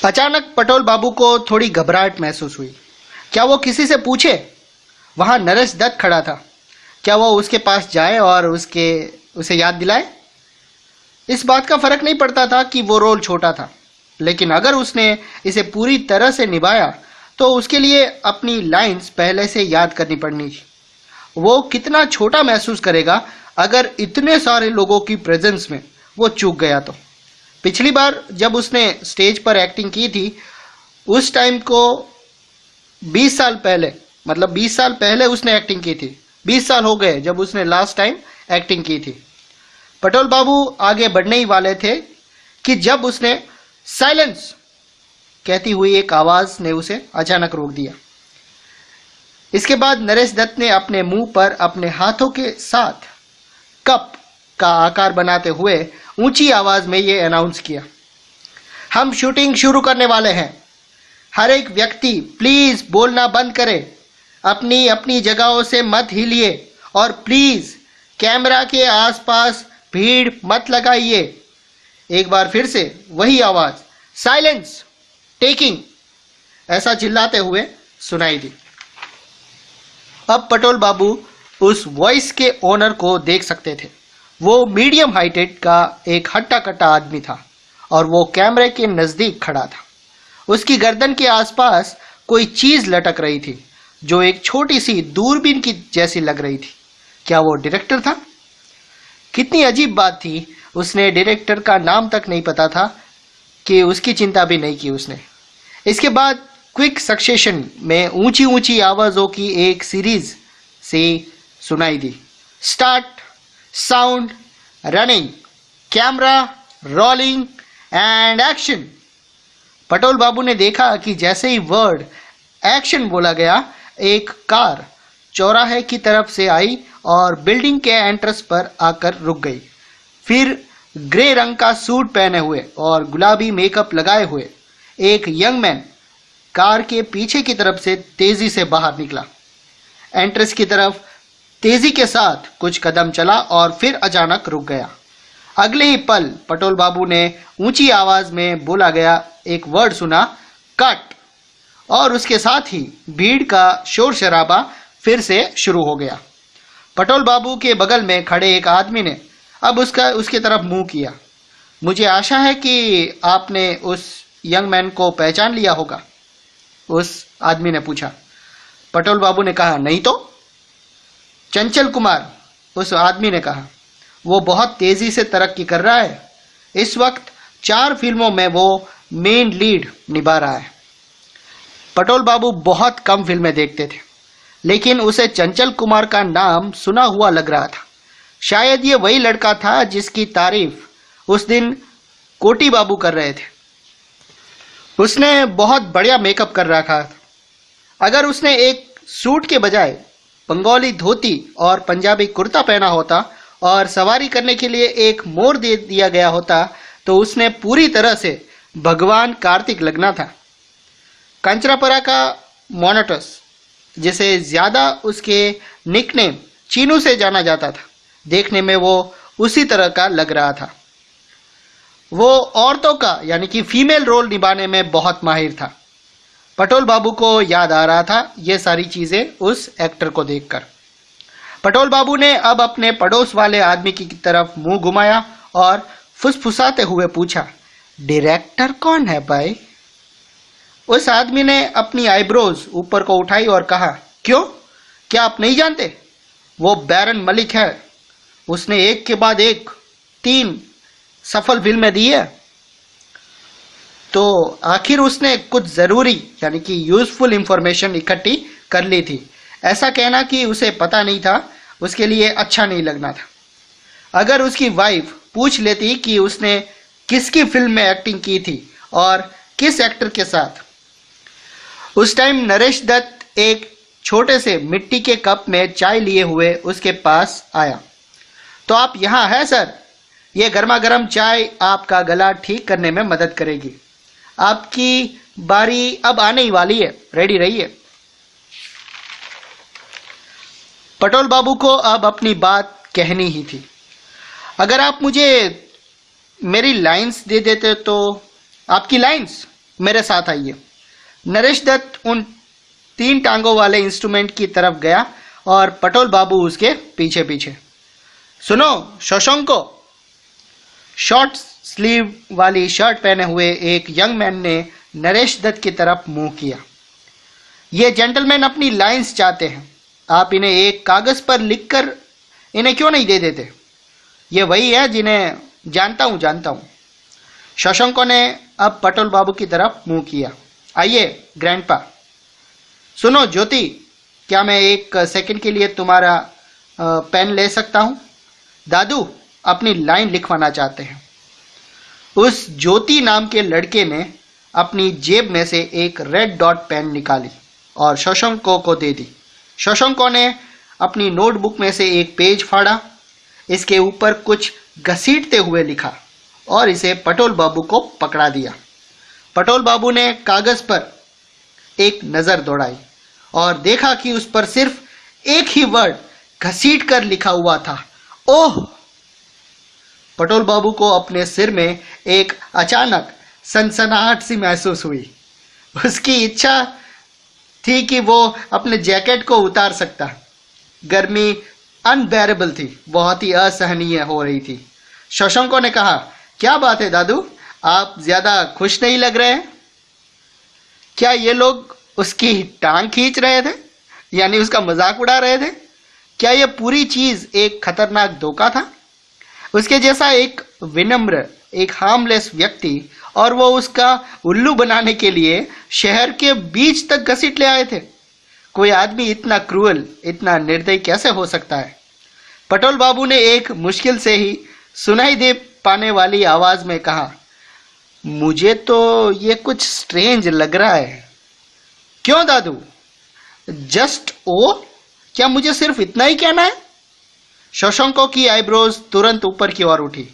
अचानक पटोल बाबू को थोड़ी घबराहट महसूस हुई। क्या वो किसी से पूछे? वहां नरेश दत्त खड़ा था। क्या वो उसके पास जाए और उसे याद दिलाए? इस बात का फर्क नहीं पड़ता था कि वो रोल छोटा था, लेकिन अगर उसने इसे पूरी तरह से निभाया तो उसके लिए अपनी लाइंस पहले से याद करनी पड़नी थी। वो कितना छोटा महसूस करेगा अगर इतने सारे लोगों की प्रेजेंस में वो चूक गया तो। पिछली बार जब उसने स्टेज पर एक्टिंग की थी उस टाइम को 20 साल पहले, मतलब 20 साल पहले उसने एक्टिंग की थी। 20 साल हो गए जब उसने लास्ट टाइम एक्टिंग की थी। पटोल बाबू आगे बढ़ने ही वाले थे कि जब उसने साइलेंस कहती हुई एक आवाज ने उसे अचानक रोक दिया। इसके बाद नरेश दत्त ने अपने मुंह पर अपने हाथों के साथ कप का आकार बनाते हुए ऊंची आवाज में ये अनाउंस किया, हम शूटिंग शुरू करने वाले हैं। हर एक व्यक्ति प्लीज बोलना बंद करे, अपनी अपनी जगहों से मत हिलिए और प्लीज कैमरा के आसपास भीड़ मत लगाइए। एक बार फिर से वही आवाज, साइलेंस टेकिंग, ऐसा चिल्लाते हुए सुनाई दी। अब पटोल बाबू उस वॉइस के ओनर को देख सकते थे। वो मीडियम हाइटेड का एक हट्टा कट्टा आदमी था और वो कैमरे के नजदीक खड़ा था। उसकी गर्दन के आसपास कोई चीज लटक रही थी जो एक छोटी सी दूरबीन की जैसी लग रही थी। क्या वो डायरेक्टर था? कितनी अजीब बात थी, उसने डायरेक्टर का नाम तक नहीं पता था कि उसकी चिंता भी नहीं की उसने। इसके बाद क्विक सक्सेशन में ऊंची ऊंची आवाजों की एक सीरीज से सुनाई दी। Start, sound, running, camera, rolling and action. Patol Babu ने देखा कि जैसे ही वर्ड एक्शन बोला गया, एक कार चौराहे की तरफ से आई और बिल्डिंग के एंट्रेंस पर आकर रुक गई। फिर ग्रे रंग का सूट पहने हुए और गुलाबी मेकअप लगाए हुए एक यंग मैन कार के पीछे की तरफ से तेजी से बाहर निकला। एंट्रेंस की तरफ तेजी के साथ कुछ कदम चला और फिर अचानक रुक गया। अगले ही पल पटोल बाबू ने ऊंची आवाज में बोला गया एक वर्ड सुना, कट, और उसके साथ ही भीड़ का शोर शराबा फिर से शुरू हो गया। पटोल बाबू के बगल में खड़े एक आदमी ने अब उसके तरफ मुंह किया। मुझे आशा है कि आपने उस यंग मैन को पहचान लिया होगा, उस आदमी ने पूछा। पटोल बाबू ने कहा, नहीं तो। चंचल कुमार, उस आदमी ने कहा। वो बहुत तेजी से तरक्की कर रहा है। इस वक्त 4 फिल्मों में वो मेन लीड निभा रहा है। पटोल बाबू बहुत कम फिल्में देखते थे, लेकिन उसे चंचल कुमार का नाम सुना हुआ लग रहा था। शायद ये वही लड़का था जिसकी तारीफ उस दिन कोटी बाबू कर रहे थे। उसने बहुत बढ़िया मेकअप कर रखा था। अगर उसने एक सूट के बजाय बंगाली धोती और पंजाबी कुर्ता पहना होता और सवारी करने के लिए एक मोर दे दिया गया होता तो उसने पूरी तरह से भगवान कार्तिक लगना था। कांचरापारा का मोनाटस, जिसे ज्यादा उसके निकनेम चीनू से जाना जाता था, देखने में वो उसी तरह का लग रहा था। वो औरतों का यानी कि फीमेल रोल निभाने में बहुत माहिर था। पटोल बाबू को याद आ रहा था ये सारी चीजें उस एक्टर को देखकर। पटोल बाबू ने अब अपने पड़ोस वाले आदमी की तरफ मुंह घुमाया और फुसफुसाते हुए पूछा, डायरेक्टर कौन है भाई? उस आदमी ने अपनी आईब्रोज ऊपर को उठाई और कहा, क्यों, क्या आप नहीं जानते? वो बैरन मलिक है। उसने एक के बाद एक 3 सफल फिल्में दी है। तो आखिर उसने कुछ जरूरी यानी कि यूजफुल इंफॉर्मेशन इकट्ठी कर ली थी। ऐसा कहना कि उसे पता नहीं था उसके लिए अच्छा नहीं लगना था। अगर उसकी वाइफ पूछ लेती कि उसने किसकी फिल्म में एक्टिंग की थी और किस एक्टर के साथ। उस टाइम नरेश दत्त एक छोटे से मिट्टी के कप में चाय लिए हुए उसके पास आया। तो आप यहाँ हैं सर, ये गर्मा गर्म चाय आपका गला ठीक करने में मदद करेगी। आपकी बारी अब आने ही वाली है, रेडी रहिए। पटोल बाबू को अब अपनी बात कहनी ही थी। अगर आप मुझे मेरी लाइंस दे देते तो। आपकी लाइंस? मेरे साथ आइए। नरेश दत्त उन 3 टांगों वाले इंस्ट्रूमेंट की तरफ गया और पटोल बाबू उसके पीछे पीछे। सुनो शशांको, शॉर्ट स्लीव वाली शर्ट पहने हुए एक यंग मैन ने नरेश दत्त की तरफ मुंह किया। ये जेंटलमैन अपनी लाइंस चाहते हैं, आप इन्हें एक कागज पर लिखकर इन्हें क्यों नहीं दे देते? ये वही है जिन्हें जानता हूं। शशांको ने अब पटोल बाबू की तरफ मुंह किया। आइए ग्रैंडपा। सुनो ज्योति, क्या मैं एक सेकंड के लिए तुम्हारा पेन ले सकता हूं? दादू अपनी लाइन लिखवाना चाहते हैं। उस ज्योति नाम के लड़के ने अपनी जेब में से एक रेड डॉट पेन निकाली और शशांको को दे दी। शशांको ने अपनी नोटबुक में से एक पेज फाड़ा, इसके ऊपर कुछ घसीटते हुए लिखा और इसे पटोल बाबू को पकड़ा दिया। पटोल बाबू ने कागज पर एक नजर दौड़ाई और देखा कि उस पर सिर्फ एक ही वर्ड घसीट कर लिखा हुआ था, ओह। पटोल बाबू को अपने सिर में एक अचानक सनसनाहट सी महसूस हुई। उसकी इच्छा थी कि वो अपने जैकेट को उतार सकता। गर्मी अनबेरेबल थी, बहुत ही असहनीय हो रही थी। शशांको ने कहा, क्या बात है दादू, आप ज्यादा खुश नहीं लग रहे हैं? क्या ये लोग उसकी टांग खींच रहे थे, यानी उसका मजाक उड़ा रहे थे? क्या यह पूरी चीज एक खतरनाक धोखा था? उसके जैसा एक विनम्र, एक हार्मलेस व्यक्ति, और वो उसका उल्लू बनाने के लिए शहर के बीच तक घसीट ले आए थे। कोई आदमी इतना क्रूअल, इतना निर्दयी कैसे हो सकता है? पटोल बाबू ने एक मुश्किल से ही सुनाई दे पाने वाली आवाज में कहा, मुझे तो ये कुछ स्ट्रेंज लग रहा है। क्यों दादू? जस्ट ओ? क्या मुझे सिर्फ इतना ही कहना है? शशांको की आईब्रोज तुरंत ऊपर की ओर उठी।